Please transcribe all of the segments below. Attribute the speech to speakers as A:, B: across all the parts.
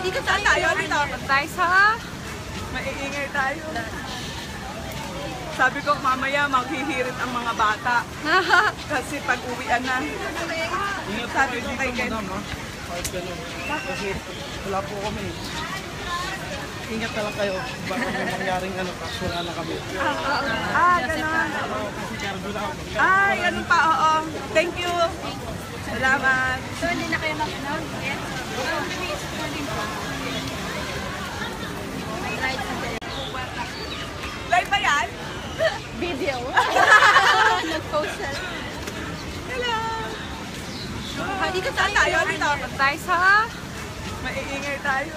A: Dito saan tayo? Dito.
B: Tayo sa...
A: Maiingay tayo. Sabi ko, mamaya maghihirit ang mga bata. Kasi pag-uwian na. Sabi ko kay Ken.
C: Kasi wala po kami. Ingat na lang kayo. Baka may mangyaring kaso wala na kami.
A: Ganon. Ay, ganun pa, oo. Thank you. Salamat.
B: So, hindi na kayo mag-ano? Yes. May ride sa
A: Live ba yan?
B: video. Nag-post siya.
A: Hello. Dito saan tayo? Dito.
B: Tayo sa...
A: Maiingay tayo.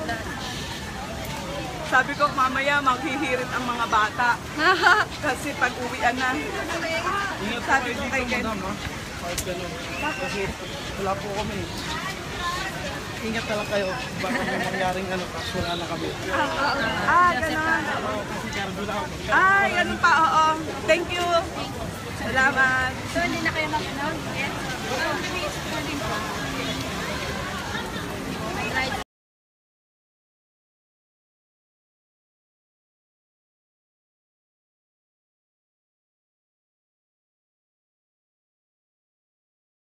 A: Sabi ko, mamaya maghihirit ang mga bata. Kasi pag-uwian na. Sabi ko kay Ken.
C: Kasi wala po kami. Ingat na lang kayo. Baka may mangyaring kaso wala na kami.
A: Ganon. Ay, ganun pa, oo. Thank you. Salamat.
B: So, hindi na kayo mag-ano? Yes.